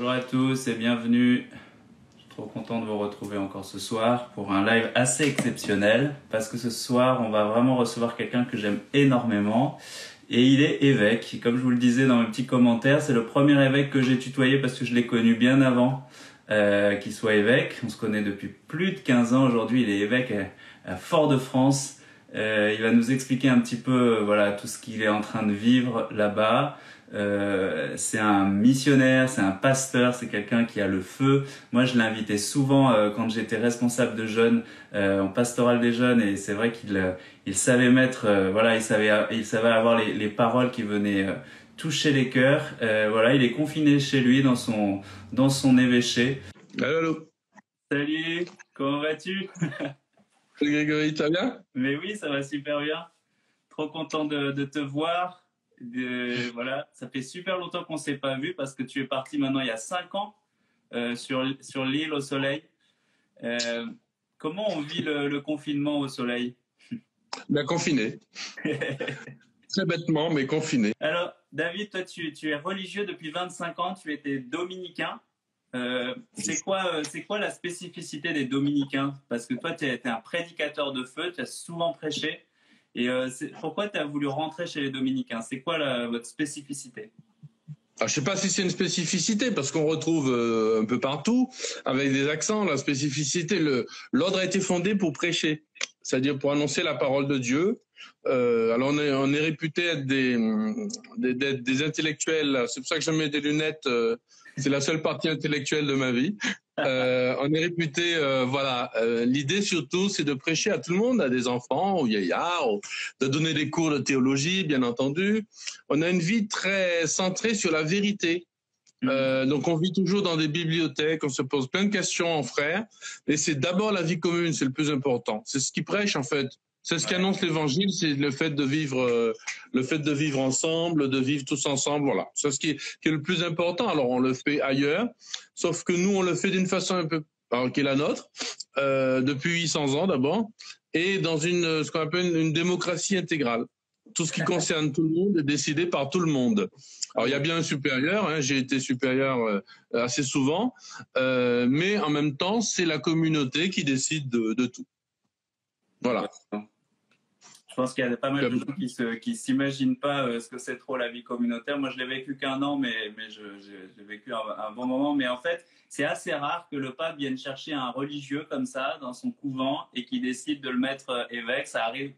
Bonjour à tous et bienvenue. Je suis trop content de vous retrouver encore ce soir pour un live assez exceptionnel parce que ce soir on va vraiment recevoir quelqu'un que j'aime énormément et il est évêque. Comme je vous le disais dans mes petits commentaires, c'est le premier évêque que j'ai tutoyé parce que je l'ai connu bien avant qu'il soit évêque. On se connaît depuis plus de 15 ans. Aujourd'hui il est évêque à Fort-de-France. Il va nous expliquer un petit peu voilà tout ce qu'il est en train de vivre là-bas. C'est un missionnaire, c'est un pasteur, c'est quelqu'un qui a le feu. Moi, je l'invitais souvent quand j'étais responsable de jeunes en pastoral des jeunes, et c'est vrai qu'il savait mettre, voilà, il savait avoir les paroles qui venaient toucher les cœurs. Voilà, il est confiné chez lui dans son évêché. Allô, allô. Salut, comment vas-tu? Salut Grégory, tu vas bien? Mais oui, ça va super bien. Trop content de te voir. Voilà, ça fait super longtemps qu'on s'est pas vu parce que tu es parti maintenant il y a 5 ans sur l'île au soleil. Comment on vit le confinement au soleil? Bien confiné. Très bêtement, mais confiné. Alors, David, toi, tu es religieux depuis 25 ans, tu étais dominicain. C'est quoi la spécificité des dominicains? Parce que toi, tu es un prédicateur de feu, tu as souvent prêché. Et pourquoi tu as voulu rentrer chez les dominicains? C'est quoi votre spécificité? Alors, je ne sais pas si c'est une spécificité, parce qu'on retrouve un peu partout, avec des accents, la spécificité. L'ordre a été fondé pour prêcher, c'est-à-dire pour annoncer la parole de Dieu. Alors on est réputé être des intellectuels. C'est pour ça que je mets des lunettes. C'est la seule partie intellectuelle de ma vie. On est réputé, voilà. L'idée surtout, c'est de prêcher à tout le monde, à des enfants, aux vieillards, de donner des cours de théologie, bien entendu. On a une vie très centrée sur la vérité. Donc on vit toujours dans des bibliothèques, on se pose plein de questions en frères, et c'est d'abord la vie commune, c'est le plus important. C'est ce qui prêche en fait. C'est ce qu'annonce l'Évangile, c'est le fait de vivre ensemble, de vivre tous ensemble, voilà. C'est ce qui est le plus important. Alors on le fait ailleurs, sauf que nous on le fait d'une façon un peu qui est la nôtre, depuis 800 ans d'abord, et dans ce qu'on appelle une démocratie intégrale. Tout ce qui concerne tout le monde est décidé par tout le monde. Alors il y a bien un supérieur, hein, j'ai été supérieur assez souvent, mais en même temps c'est la communauté qui décide de tout. Voilà. Je pense qu'il y a pas mal de gens qui s'imaginent pas ce que c'est trop la vie communautaire. Moi, je l'ai vécu qu'un an, mais j'ai vécu un bon moment. Mais en fait, c'est assez rare que le pape vienne chercher un religieux comme ça dans son couvent et qu'il décide de le mettre évêque. Ça arrive,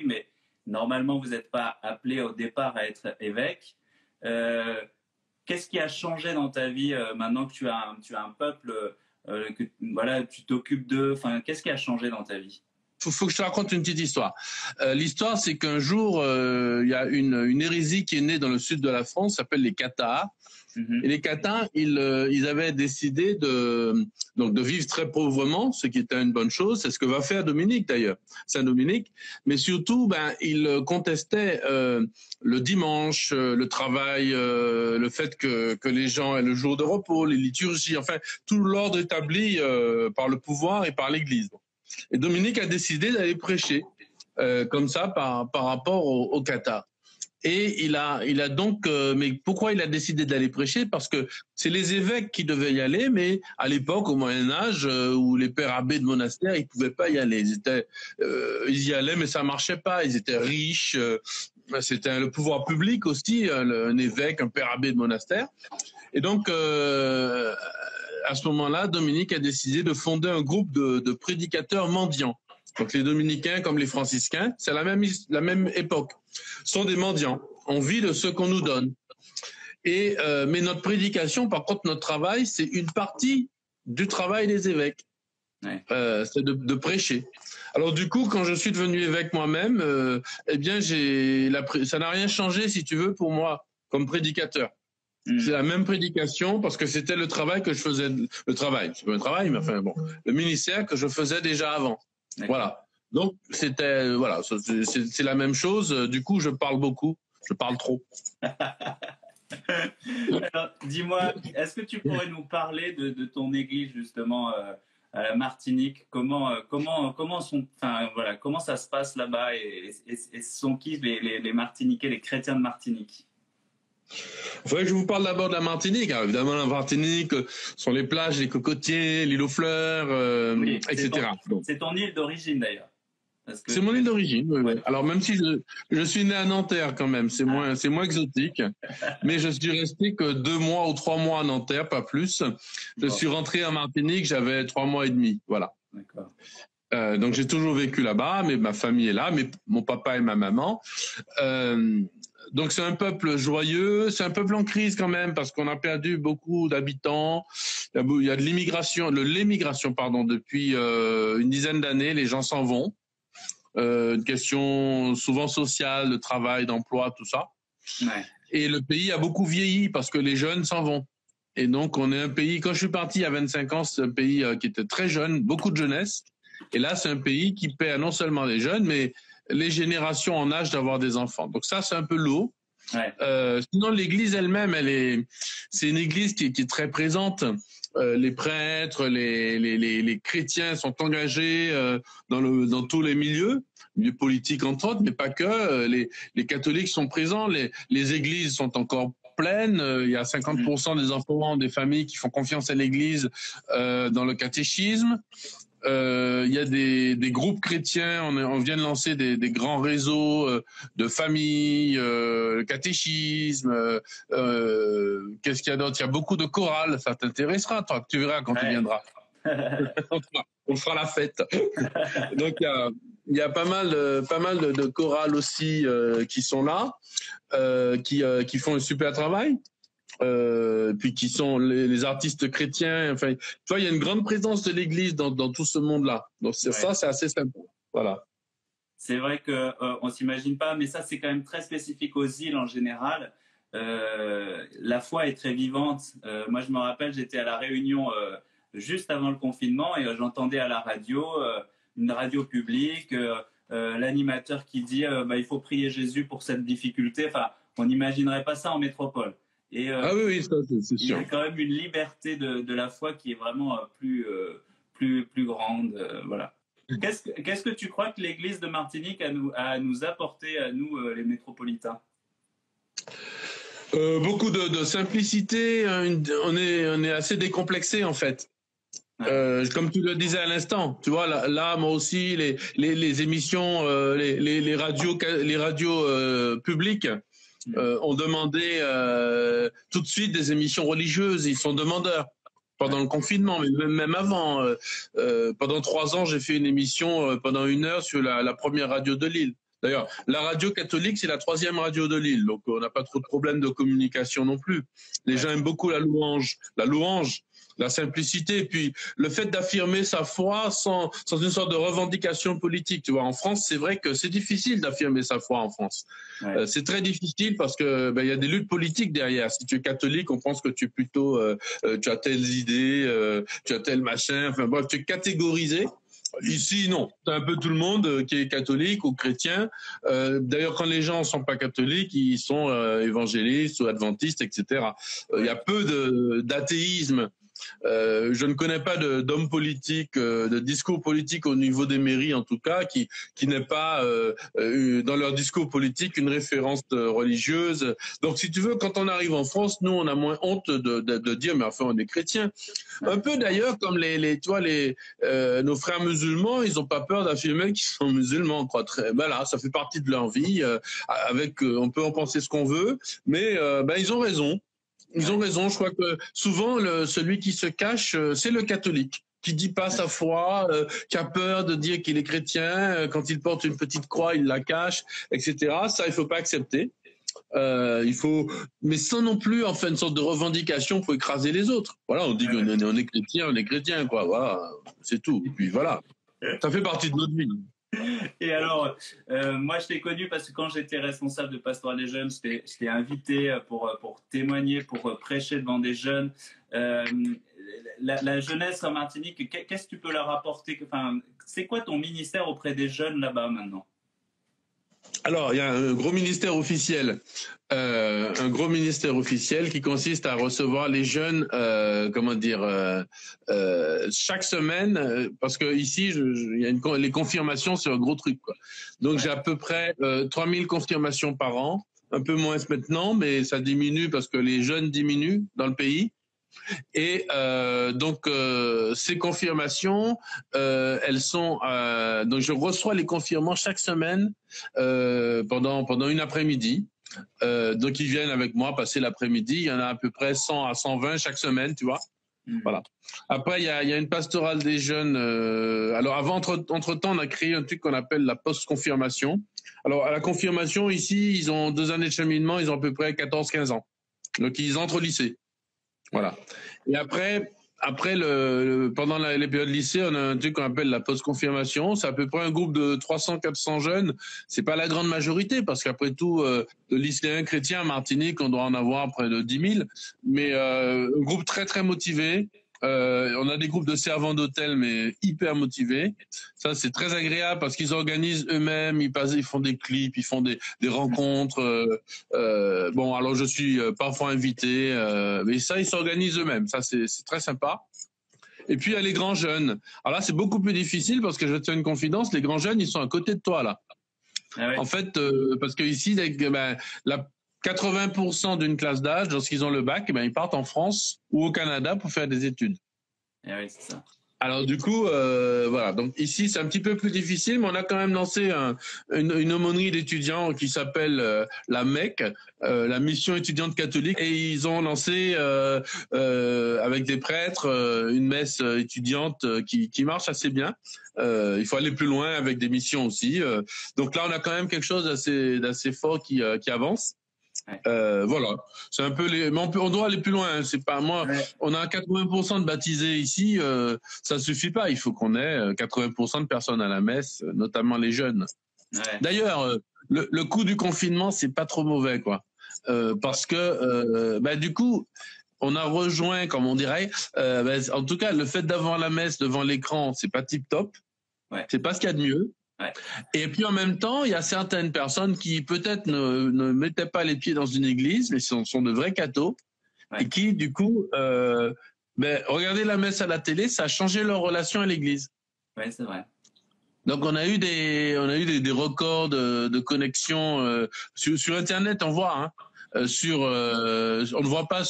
mais normalement, vous n'êtes pas appelé au départ à être évêque. Qu'est-ce qui a changé dans ta vie maintenant que tu as un peuple que voilà, tu t'occupes d'eux? Enfin, qu'est-ce qui a changé dans ta vie? Faut que je te raconte une petite histoire. L'histoire, c'est qu'un jour, il y a une hérésie qui est née dans le sud de la France, s'appelle les Cathares. Et les Cathares, ils avaient décidé de vivre très pauvrement, ce qui était une bonne chose. C'est ce que va faire Dominique d'ailleurs, Saint Dominique. Mais surtout, ils contestaient le dimanche, le travail, le fait que les gens aient le jour de repos, les liturgies, enfin tout l'ordre établi par le pouvoir et par l'Église. Et Dominique a décidé d'aller prêcher comme ça par rapport au Qatar. Et il a donc, mais pourquoi il a décidé d'aller prêcher? Parce que c'est les évêques qui devaient y aller, mais à l'époque, au Moyen-Âge, où les pères abbés de monastères, ils pouvaient pas y aller. Ils y allaient, mais ça marchait pas. Ils étaient riches. C'était le pouvoir public aussi, un évêque, un père abbé de monastère. Et donc, à ce moment-là, Dominique a décidé de fonder un groupe de prédicateurs mendiants. Donc les dominicains comme les franciscains, c'est la même époque, sont des mendiants. On vit de ce qu'on nous donne. Mais notre prédication, par contre, notre travail, c'est une partie du travail des évêques. Ouais. C'est de prêcher. Alors du coup, quand je suis devenu évêque moi-même, eh bien, ça n'a rien changé, si tu veux, pour moi, comme prédicateur. C'est la même prédication parce que c'était le travail que je faisais, le travail, c'est pas un travail, mais enfin bon, le ministère que je faisais déjà avant. Voilà. Donc c'était, voilà, c'est la même chose. Du coup, je parle beaucoup, je parle trop. Alors, dis-moi, est-ce que tu pourrais nous parler de ton église justement à la Martinique? Comment ça se passe là-bas et sont qui les Martiniquais, les chrétiens de Martinique? Il faudrait que je vous parle d'abord de la Martinique. Alors, évidemment, la Martinique sont les plages, les cocotiers, l'île aux fleurs, Oui, etc. C'est ton île d'origine d'ailleurs. C'est mon île d'origine. Oui, ouais. Alors même si je suis né à Nanterre quand même, c'est moins exotique. Mais je suis resté que 2 mois ou 3 mois à Nanterre, pas plus. Je suis rentré en Martinique, j'avais 3 mois et demi. Voilà. D'accord. Donc j'ai toujours vécu là-bas, mais ma famille est là, mon papa et ma maman. Donc c'est un peuple joyeux, c'est un peuple en crise quand même parce qu'on a perdu beaucoup d'habitants. Il y a de l'émigration, depuis une dizaine d'années, les gens s'en vont. Une question souvent sociale, de travail, d'emploi, tout ça. Ouais. Et le pays a beaucoup vieilli parce que les jeunes s'en vont. Et donc on est un pays, quand je suis parti à 25 ans, c'est un pays qui était très jeune, beaucoup de jeunesse. Et là, c'est un pays qui perd non seulement les jeunes, mais les générations en âge d'avoir des enfants. Donc ça, c'est un peu lourd. Ouais. Sinon, l'église elle-même, c'est une église qui est très présente. Les prêtres, les chrétiens sont engagés dans tous les milieux politiques entre autres, mais pas que. Les catholiques sont présents. Les églises sont encore pleines. Il y a 50% des enfants des familles qui font confiance à l'église dans le catéchisme. Il y a des groupes chrétiens, on vient de lancer des grands réseaux de familles, catéchisme, qu'est-ce qu'il y a d'autre? Il y a beaucoup de chorales, ça t'intéressera, toi, tu verras quand tu viendras. On fera la fête. Donc il y a pas mal de chorales aussi qui sont là, qui font un super travail. Puis qui sont les artistes chrétiens. Enfin, tu vois, il y a une grande présence de l'Église dans tout ce monde-là. Donc ça, c'est assez sympa. Voilà. C'est vrai que on s'imagine pas, mais ça c'est quand même très spécifique aux îles en général. La foi est très vivante. Moi, je me rappelle, j'étais à la Réunion juste avant le confinement et j'entendais à la radio, une radio publique, l'animateur qui dit il faut prier Jésus pour cette difficulté. Enfin, on n'imaginerait pas ça en métropole. Et, ah oui, ça, c'est sûr. Il y a quand même une liberté de la foi qui est vraiment plus grande. Voilà. Qu'est-ce que tu crois que l'Église de Martinique a nous apporté, à nous, les métropolitains? Beaucoup de simplicité. On est assez décomplexé en fait. Ouais. Comme tu le disais à l'instant, tu vois là moi aussi les émissions, les radios publiques. Ont demandé tout de suite des émissions religieuses. Ils sont demandeurs pendant le confinement, mais même avant. Pendant 3 ans, j'ai fait une émission pendant 1 heure sur la première radio de l'île. D'ailleurs, la radio catholique, c'est la 3e radio de l'île, donc on n'a pas trop de problèmes de communication non plus. Les gens aiment beaucoup la louange, la simplicité, et puis le fait d'affirmer sa foi sans une sorte de revendication politique. Tu vois, en France, c'est vrai que c'est difficile d'affirmer sa foi en France. Ouais. C'est très difficile parce que y a des luttes politiques derrière. Si tu es catholique, on pense que tu es plutôt, tu as telles idées, tu as tel machin. Enfin bref, tu es catégorisé. Ici, non. C'est un peu tout le monde qui est catholique ou chrétien. D'ailleurs, quand les gens sont pas catholiques, ils sont évangélistes ou adventistes, etc. Il y a peu d'athéisme. Je ne connais pas d'homme politique, de discours politique au niveau des mairies en tout cas, qui n'ait pas dans leur discours politique une référence religieuse. Donc si tu veux, quand on arrive en France, nous on a moins honte de dire mais enfin on est chrétiens. Un peu d'ailleurs comme nos frères musulmans, ils n'ont pas peur d'affirmer qu'ils sont musulmans, quoi. Voilà, ça fait partie de leur vie. On peut en penser ce qu'on veut, mais ils ont raison. Ils ont raison. Je crois que souvent, celui qui se cache, c'est le catholique, qui dit pas sa foi, qui a peur de dire qu'il est chrétien. Quand il porte une petite croix, il la cache, etc. Ça, il faut pas accepter. Mais sans non plus, enfin, une sorte de revendication pour écraser les autres. Voilà, on dit qu'on est chrétien, quoi. Voilà, c'est tout. Et puis voilà, ça fait partie de notre vie. Et alors, moi je t'ai connu parce que quand j'étais responsable de Pastoral des jeunes, je t'ai invité pour témoigner, pour prêcher devant des jeunes. La jeunesse en Martinique, qu'est-ce que tu peux leur apporter? Enfin, c'est quoi ton ministère auprès des jeunes là-bas maintenant? Alors, il y a un gros ministère officiel qui consiste à recevoir les jeunes, chaque semaine, parce que ici, il y a les confirmations, c'est un gros truc, quoi. Donc, j'ai à peu près 3000 confirmations par an. un peu moins maintenant, mais ça diminue parce que les jeunes diminuent dans le pays. Et donc ces confirmations, elles sont donc je reçois les confirmants chaque semaine pendant une après-midi. Donc ils viennent avec moi passer l'après-midi. Il y en a à peu près 100 à 120 chaque semaine, tu vois. Voilà. Après il y a une pastorale des jeunes. Alors avant entre temps on a créé un truc qu'on appelle la post-confirmation. Alors à la confirmation ici ils ont 2 années de cheminement, ils ont à peu près 14-15 ans. Donc ils entrent au lycée. Voilà. Et après pendant les périodes lycée, on a un truc qu'on appelle la post-confirmation. C'est à peu près un groupe de 300-400 jeunes. C'est pas la grande majorité, parce qu'après tout, de lycéens chrétiens à Martinique, on doit en avoir près de 10 000. Mais un groupe très, très motivé. On a des groupes de servants d'hôtel, mais hyper motivés. Ça, c'est très agréable parce qu'ils organisent eux-mêmes, ils font des clips, ils font des rencontres. Bon, alors je suis parfois invité, mais ça, ils s'organisent eux-mêmes. Ça, c'est très sympa. Et puis, il y a les grands jeunes. Alors là, c'est beaucoup plus difficile parce que je te tiens une confidence, les grands jeunes, ils sont à côté de toi, là. Ah ouais. En fait, parce que ici, la 80% d'une classe d'âge, lorsqu'ils ont le bac, ils partent en France ou au Canada pour faire des études. Et oui, c'est ça. Alors du coup, voilà. Donc ici, c'est un petit peu plus difficile, mais on a quand même lancé une aumônerie d'étudiants qui s'appelle la MEC, la Mission étudiante catholique, et ils ont lancé avec des prêtres une messe étudiante qui marche assez bien. Il faut aller plus loin avec des missions aussi. Donc là, on a quand même quelque chose d'assez fort qui avance. Voilà, c'est un peu mais on doit aller plus loin. Hein. C'est pas moi. Ouais. On a 80% de baptisés ici, ça suffit pas. Il faut qu'on ait 80% de personnes à la messe, notamment les jeunes. Ouais. D'ailleurs, le coût du confinement, c'est pas trop mauvais, quoi, parce que du coup, on a rejoint, comme on dirait. En tout cas, le fait d'avoir la messe devant l'écran, c'est pas tip top. Ouais. C'est pas ce qu'il y a de mieux. Ouais. Et puis en même temps, il y a certaines personnes qui peut-être ne mettaient pas les pieds dans une église, mais sont de vrais cathos, ouais. Et qui du coup, regarder la messe à la télé, ça a changé leur relation à l'église. Oui, c'est vrai. Donc on a eu des records de connexion sur Internet, on voit. Hein. On ne voit pas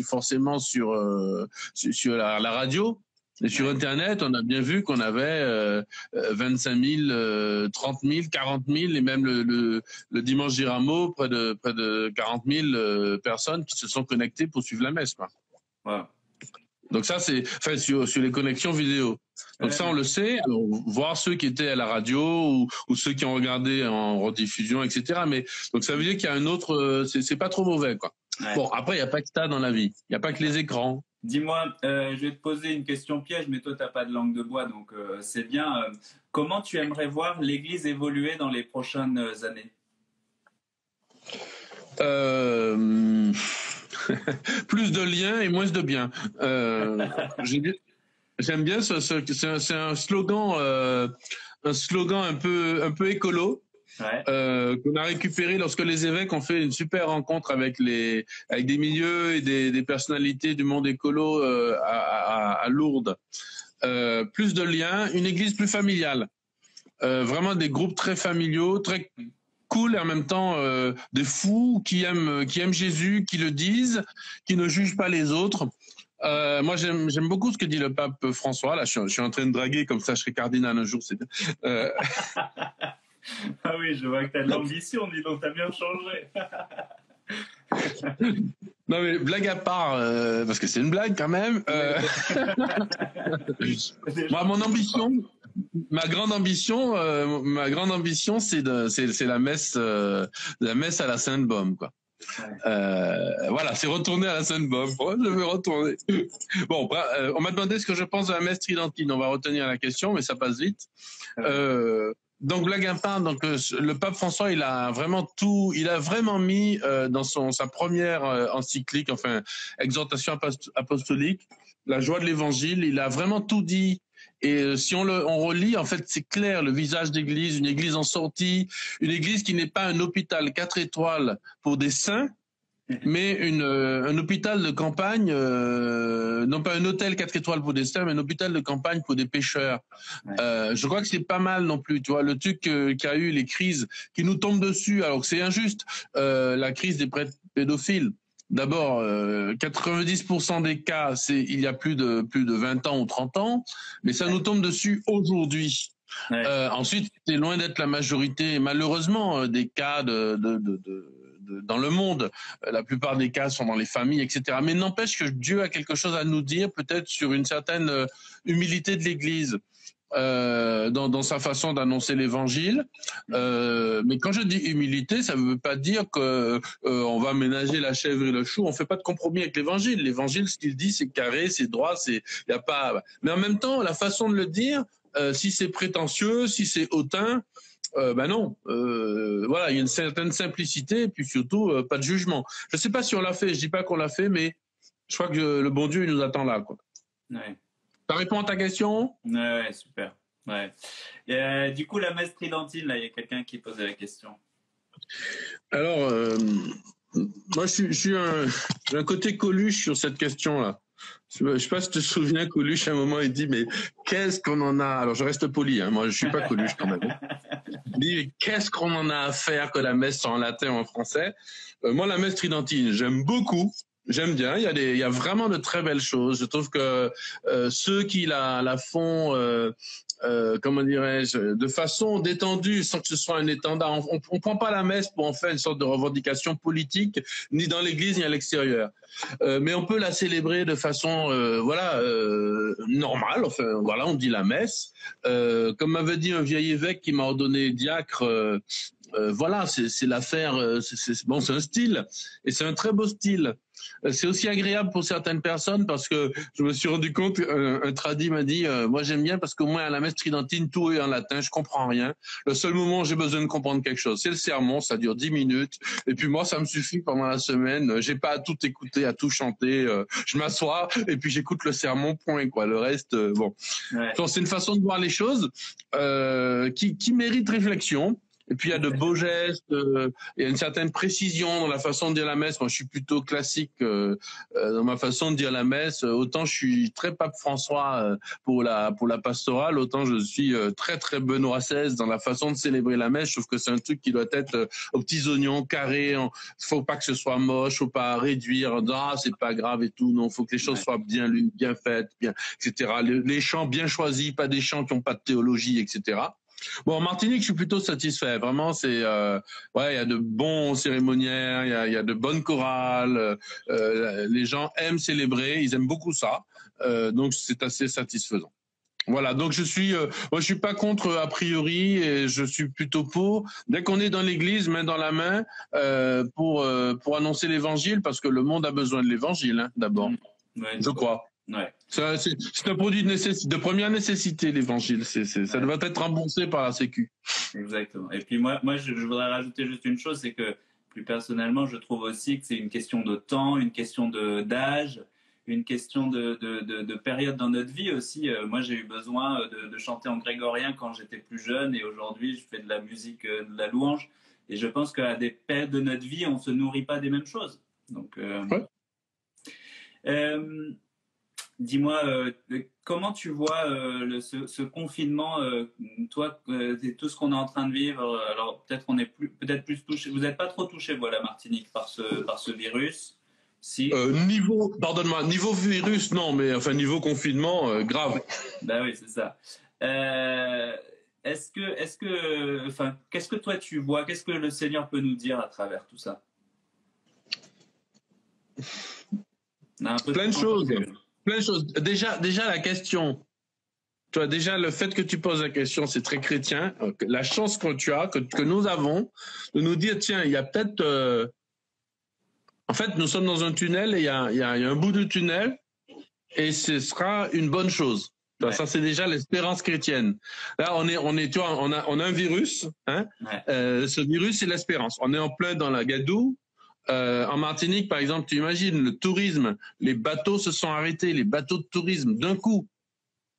forcément sur la radio. Et sur Internet, on a bien vu qu'on avait 25 000, 30 000, 40 000 et même le dimanche des Rameaux, près de 40 000 personnes qui se sont connectées pour suivre la messe, quoi. Wow. Donc ça, c'est sur les connexions vidéo. Donc ça, on le sait. Alors, voir ceux qui étaient à la radio ou ceux qui ont regardé en rediffusion, etc. Mais donc ça veut dire qu'il y a un autre. C'est pas trop mauvais, quoi. Ouais. Bon, après, il n'y a pas que ça dans la vie. Il n'y a pas que les écrans. Dis-moi, je vais te poser une question piège, mais toi, tu n'as pas de langue de bois, donc c'est bien. Comment tu aimerais voir l'Église évoluer dans les prochaines années? Plus de liens et moins de biens. J'aime bien c'est un slogan un peu écolo. Ouais. Qu'on a récupéré lorsque les évêques ont fait une super rencontre avec des milieux et des personnalités du monde écolo à Lourdes. Plus de liens, une église plus familiale. Vraiment des groupes très familiaux, très cool et en même temps des fous qui aiment Jésus, qui le disent, qui ne jugent pas les autres. Moi, j'aime beaucoup ce que dit le pape François. Là, je suis en train de draguer, comme ça je serai cardinal un jour. C'est bien. Ah oui, je vois que tu as de l'ambition, dis donc, tu as bien changé. Non mais blague à part, parce que c'est une blague quand même. Moi, ma grande ambition, c'est la messe à la Sainte-Baume, quoi. Voilà, c'est retourner à la Sainte-Baume. Je veux retourner. Bon, on m'a demandé ce que je pense de la messe tridentine. On va retenir la question, mais ça passe vite. Donc blague à part, donc le pape François, il a vraiment mis dans sa première encyclique, enfin exhortation apostolique, la joie de l'Évangile. Il a vraiment tout dit. Et si on relit, en fait, c'est clair, le visage d'église, une église en sortie, une église qui n'est pas un hôpital 4 étoiles pour des saints, mais un hôpital de campagne, non pas un hôtel 4 étoiles pour des stars, mais un hôpital de campagne pour des pêcheurs. Ouais. Je crois que c'est pas mal non plus. Tu vois, le truc qui a eu les crises qui nous tombent dessus, alors que c'est injuste. La crise des pédophiles. D'abord, 90% des cas, c'est il y a plus de 20 ans ou 30 ans, mais ça nous tombe dessus aujourd'hui. Ouais. Ensuite, c'est loin d'être la majorité, malheureusement, des cas dans le monde. La plupart des cas sont dans les familles, etc. Mais n'empêche que Dieu a quelque chose à nous dire, peut-être sur une certaine humilité de l'Église. Dans sa façon d'annoncer l'évangile. Mais quand je dis humilité, ça ne veut pas dire que on va ménager la chèvre et le chou. On fait pas de compromis avec l'évangile. L'évangile, ce qu'il dit, c'est carré, c'est droit, y a pas. Mais en même temps, la façon de le dire, si c'est prétentieux, si c'est hautain, ben non. Voilà, il y a une certaine simplicité et puis surtout pas de jugement. Je sais pas si on l'a fait. Je dis pas qu'on l'a fait, mais je crois que le bon Dieu il nous attend là, quoi. Ouais. Ça répond à ta question? Ouais, super. Ouais. Et, du coup, la messe tridentine, là, il y a quelqu'un qui posait la question. Alors, moi, j'ai un côté Coluche sur cette question-là. Je sais pas si tu te souviens, Coluche, à un moment, il dit, mais qu'est-ce qu'on en a? Alors, je reste poli, hein, moi, je suis pas Coluche quand même. Il dit, mais qu'est-ce qu'on en a à faire que la messe soit en latin ou en français? Moi, la messe tridentine, j'aime beaucoup. J'aime bien. Il y a vraiment de très belles choses. Je trouve que ceux qui la font, comment dirais-je, de façon détendue, sans que ce soit un étendard. On prend pas la messe pour en faire une sorte de revendication politique, ni dans l'Église ni à l'extérieur. Mais on peut la célébrer de façon, normale. Enfin, voilà, on dit la messe. Comme m'avait dit un vieil évêque qui m'a ordonné diacre. Voilà, c'est l'affaire. Bon, c'est un style, et c'est un très beau style. C'est aussi agréable pour certaines personnes parce que je me suis rendu compte, un tradi m'a dit, moi j'aime bien parce qu'au moins à la messe tridentine, tout est en latin, je comprends rien. Le seul moment où j'ai besoin de comprendre quelque chose, c'est le sermon, ça dure 10 minutes. Et puis moi, ça me suffit pendant la semaine. J'ai pas à tout écouter, à tout chanter. Je m'assois et puis j'écoute le sermon, point, quoi. Le reste, bon. Ouais. Donc, c'est une façon de voir les choses qui mérite réflexion. Et puis il y a de beaux gestes, il y a une certaine précision dans la façon de dire la messe. Moi, je suis plutôt classique dans ma façon de dire la messe. Autant je suis très pape François pour la pastorale, autant je suis très très Benoît XVI dans la façon de célébrer la messe. Je trouve que c'est un truc qui doit être aux petits oignons, carré. Faut pas que ce soit moche, faut pas réduire. Ah, c'est pas grave et tout. Non, faut que les choses soient bien lues, bien faites, bien, etc. Les chants bien choisis, pas des chants qui ont pas de théologie, etc. Bon, en Martinique, je suis plutôt satisfait. Vraiment, c'est ouais, il y a de bons cérémoniaires, il y a de bonnes chorales. Les gens aiment célébrer, ils aiment beaucoup ça. Donc, c'est assez satisfaisant. Voilà. Donc, moi, je suis pas contre a priori, et je suis plutôt pour. Dès qu'on est dans l'église, main dans la main, pour annoncer l'évangile, parce que le monde a besoin de l'évangile, hein, d'abord. Ouais, je crois. Ouais. C'est un produit de première nécessité, l'évangile. Ça doit être remboursé par la Sécu. Exactement. Et puis moi je voudrais rajouter juste une chose, c'est que plus personnellement, je trouve aussi que c'est une question de temps, une question d'âge, une question de période dans notre vie aussi. Moi, j'ai eu besoin de chanter en grégorien quand j'étais plus jeune, et aujourd'hui, je fais de la musique, de la louange. Et je pense qu'à des périodes de notre vie, on se nourrit pas des mêmes choses. Donc, ouais. Dis-moi, comment tu vois ce confinement, toi, tout ce qu'on est en train de vivre. Alors peut-être on est peut-être plus touché. Vous n'êtes pas trop touché, voilà, Martinique, par ce virus. Si. Pardonne-moi, niveau virus, non, mais enfin niveau confinement, grave. Ben oui, c'est ça. Qu'est-ce que toi tu vois? Qu'est-ce que le Seigneur peut nous dire à travers tout ça? Plein de choses. Plein de choses. Déjà la question. Tu vois, déjà le fait que tu poses la question, c'est très chrétien. La chance que tu as, que nous avons, de nous dire tiens, il y a peut-être. En fait, nous sommes dans un tunnel et il y a un bout de tunnel et ce sera une bonne chose. Ouais. Ça, c'est déjà l'espérance chrétienne. Là, on est, tu vois, on a un virus. Hein. Ouais. Ce virus, c'est l'espérance. On est en plein dans la gadoue. En Martinique, par exemple, tu imagines le tourisme, les bateaux se sont arrêtés, les bateaux de tourisme d'un coup.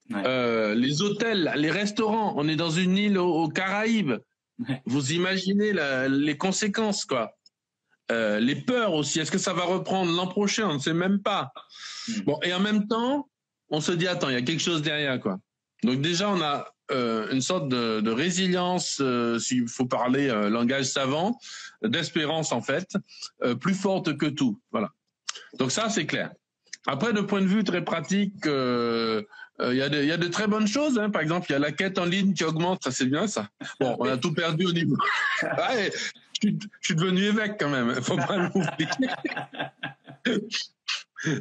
Ouais. Les hôtels, les restaurants, on est dans une île aux Caraïbes. Ouais. Vous imaginez les conséquences, quoi. les peurs aussi. Est-ce que ça va reprendre l'an prochain? On ne sait même pas. Bon, et en même temps, on se dit, attends, il y a quelque chose derrière, quoi. Donc déjà, on a une sorte de résilience, s'il faut parler langage savant, d'espérance en fait, plus forte que tout. Voilà. Donc ça, c'est clair. Après, de point de vue très pratique, il y a de très bonnes choses. Hein. Par exemple, il y a la quête en ligne qui augmente. Ça, c'est bien, ça. Bon, on a tout perdu au niveau. Ouais, je suis devenu évêque quand même. Faut pas l'oublier.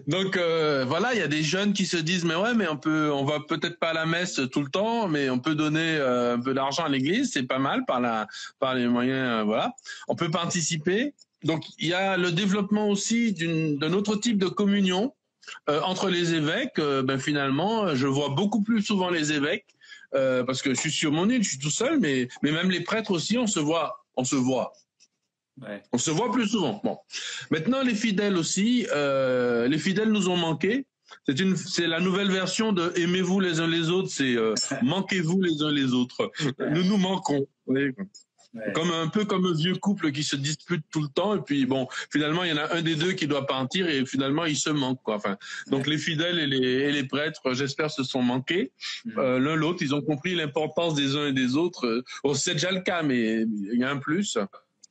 Donc voilà, il y a des jeunes qui se disent mais ouais, mais on va peut-être pas à la messe tout le temps, mais on peut donner un peu d'argent à l'église, c'est pas mal par les moyens, voilà. On peut participer. Donc il y a le développement aussi d'un autre type de communion entre les évêques. Ben finalement, je vois beaucoup plus souvent les évêques parce que je suis sur mon île, je suis tout seul, mais même les prêtres aussi, on se voit. Ouais. On se voit plus souvent. Bon. Maintenant, les fidèles aussi, les fidèles nous ont manqué. C'est la nouvelle version de aimez-vous les uns les autres, c'est manquez-vous les uns les autres. Nous manquons. Oui. Ouais. Un peu comme un vieux couple qui se dispute tout le temps et puis bon, finalement il y en a un des deux qui doit partir et finalement ils se manquent quoi. Enfin, donc les fidèles et les prêtres, j'espère, se sont manqués l'un l'autre. Ils ont compris l'importance des uns et des autres. C'est déjà le cas, mais il y a un plus.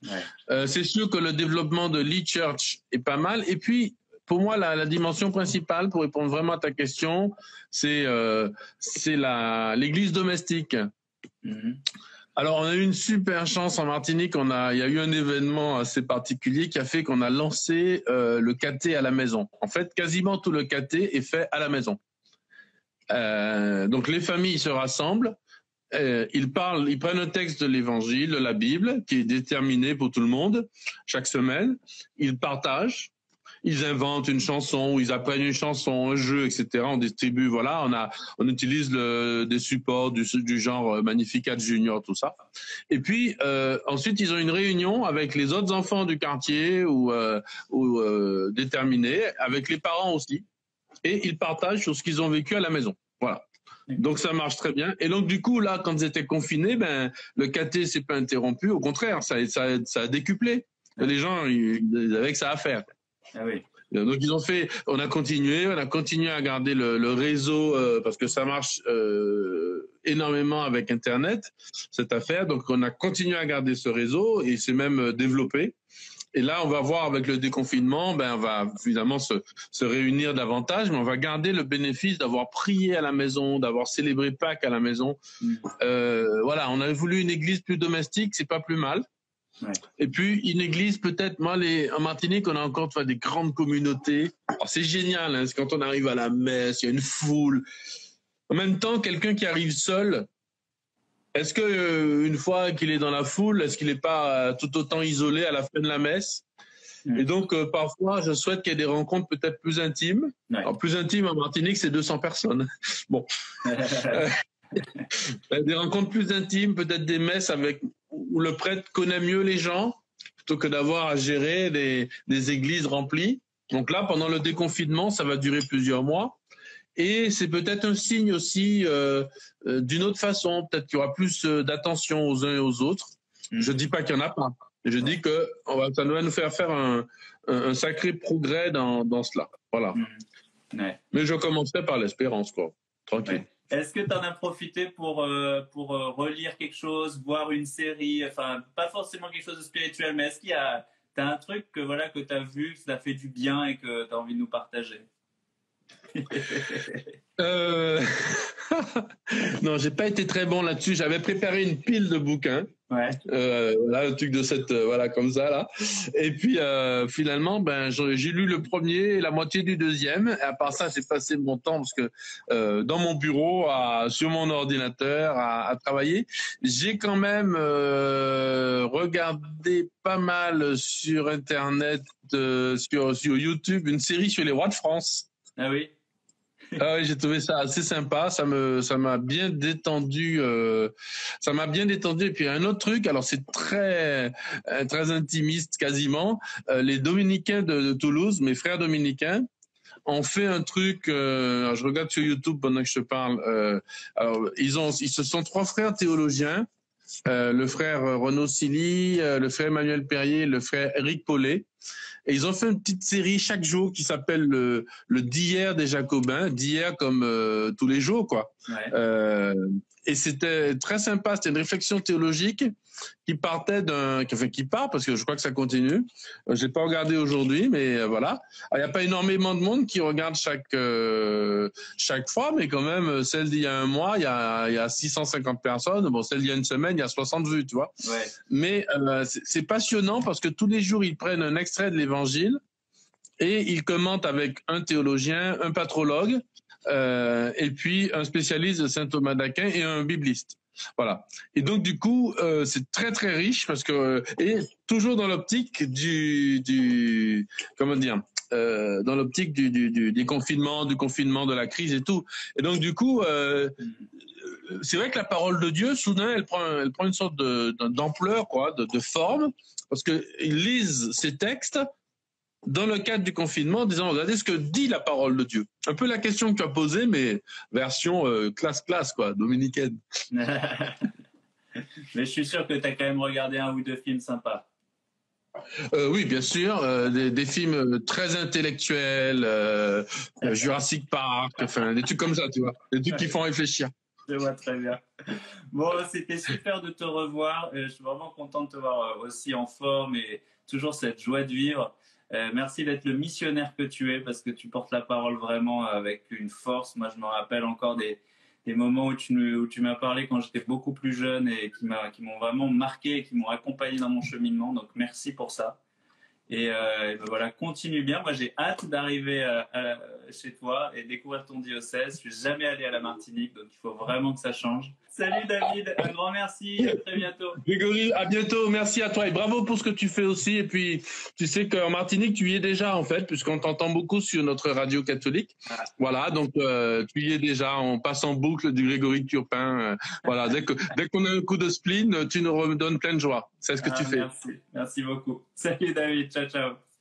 Ouais. C'est sûr que le développement de l'e-church est pas mal. Et puis, pour moi, la dimension principale, pour répondre vraiment à ta question, c'est l'église domestique. Alors, on a eu une super chance en Martinique. Il y a eu un événement assez particulier qui a fait qu'on a lancé le caté à la maison. En fait, quasiment tout le caté est fait à la maison. Donc, les familles se rassemblent. Ils prennent un texte de l'évangile, de la Bible, qui est déterminé pour tout le monde, chaque semaine. Ils partagent, ils inventent une chanson, ils apprennent une chanson, un jeu, etc. On distribue, voilà, on utilise des supports du genre Magnificat Junior, tout ça. Et puis, ensuite, ils ont une réunion avec les autres enfants du quartier ou déterminés, avec les parents aussi. Et ils partagent sur ce qu'ils ont vécu à la maison. Voilà. Donc ça marche très bien. Et donc du coup là, quand ils étaient confinés, le caté s'est pas interrompu. Au contraire, ça a décuplé. Les gens, ils avaient que ça à faire. Ah oui. Donc on a continué à garder le réseau parce que ça marche énormément avec Internet cette affaire. Donc on a continué à garder ce réseau et c'est même développé. Et là, on va voir avec le déconfinement, on va évidemment se réunir davantage, mais on va garder le bénéfice d'avoir prié à la maison, d'avoir célébré Pâques à la maison. Voilà, on avait voulu une église plus domestique, c'est pas plus mal. Ouais. Et puis une église peut-être, en Martinique, on a encore des grandes communautés. C'est génial, hein, quand on arrive à la messe, il y a une foule. En même temps, quelqu'un qui arrive seul, est-ce que une fois qu'il est dans la foule, est-ce qu'il n'est pas tout autant isolé à la fin de la messe? Et donc parfois, je souhaite qu'il y ait des rencontres peut-être plus intimes. Ouais. Alors, plus intimes en Martinique, c'est 200 personnes. Bon, des rencontres plus intimes, peut-être des messes où le prêtre connaît mieux les gens plutôt que d'avoir à gérer des églises remplies. Donc là, pendant le déconfinement, ça va durer plusieurs mois. Et c'est peut-être un signe aussi d'une autre façon. Peut-être qu'il y aura plus d'attention aux uns et aux autres. Je dis pas qu'il y en a pas. Je dis que ça va nous faire un sacré progrès dans cela. Voilà. Ouais. Mais je commencerai par l'espérance, quoi. Tranquille. Ouais. Est-ce que tu en as profité pour relire quelque chose, voir une série, enfin, pas forcément quelque chose de spirituel, mais est-ce qu'il y a un truc que tu as vu, que ça fait du bien et que tu as envie de nous partager? Non, j'ai pas été très bon là-dessus. J'avais préparé une pile de bouquins. Ouais. Là, un truc de comme ça là. Et puis finalement, j'ai lu le premier et la moitié du deuxième. Et à part ça, j'ai passé mon temps parce que dans mon bureau, sur mon ordinateur, à travailler. J'ai quand même regardé pas mal sur Internet, sur YouTube, une série sur les rois de France. Ah oui. Ah oui, j'ai trouvé ça assez sympa. Ça m'a bien détendu. Et puis un autre truc. Alors c'est très intimiste quasiment. Les dominicains de Toulouse, mes frères dominicains, ont fait un truc. Alors, je regarde sur YouTube pendant que je te parle. Alors ils se sont 3 frères théologiens. Le frère Renaud Silly, le frère Emmanuel Perrier, le frère Éric Paulet. Et ils ont fait une petite série chaque jour qui s'appelle le d'hier des Jacobins, d'hier comme tous les jours, quoi. Ouais. Et c'était très sympa. C'était une réflexion théologique qui partait qui part parce que je crois que ça continue. J'ai pas regardé aujourd'hui, mais voilà. Il n'y a pas énormément de monde qui regarde chaque fois, mais quand même, celle d'il y a un mois, il y a 650 personnes. Bon, celle d'il y a une semaine, il y a 60 vues, tu vois. Ouais. Mais c'est passionnant parce que tous les jours, ils prennent un extrait de l'Évangile et ils commentent avec un théologien, un patrologue, et puis un spécialiste de saint Thomas d'Aquin et un bibliste. Voilà. Et donc du coup, c'est très très riche parce que et toujours dans l'optique du comment dire, dans l'optique des confinements, du confinement, de la crise et tout. Et donc du coup, c'est vrai que la parole de Dieu, soudain, elle prend une sorte d'ampleur, quoi, de forme, parce que ils lisent ces textes dans le cadre du confinement, en disant, regardez ce que dit la parole de Dieu. Un peu la question que tu as posée, mais version classe, quoi, dominicaine. Mais je suis sûr que tu as quand même regardé un ou deux films sympas. Oui, bien sûr, des films très intellectuels, Jurassic Park, enfin, des trucs comme ça, tu vois, des trucs qui font réfléchir. Je vois très bien. Bon, c'était super de te revoir. Je suis vraiment content de te voir aussi en forme et toujours cette joie de vivre. Merci d'être le missionnaire que tu es parce que tu portes la parole vraiment avec une force. Moi, je me rappelle encore des moments où tu m'as parlé quand j'étais beaucoup plus jeune et qui m'ont vraiment marqué et qui m'ont accompagné dans mon cheminement. Donc, merci pour ça. Et ben voilà, continue bien. Moi, j'ai hâte d'arriver chez toi et découvrir ton diocèse. Je suis jamais allé à la Martinique, donc il faut vraiment que ça change. Salut David, un grand merci, à très bientôt. Grégory, à bientôt, merci à toi et bravo pour ce que tu fais aussi. Et puis, tu sais qu'en Martinique, tu y es déjà en fait, puisqu'on t'entend beaucoup sur notre radio catholique. Ah. Voilà, donc tu y es déjà, on passe en boucle du Grégory Turpin. Voilà, dès qu'on a un coup de spleen, tu nous redonnes plein de joie. C'est ce que tu fais. Merci beaucoup. Salut David, ciao ciao.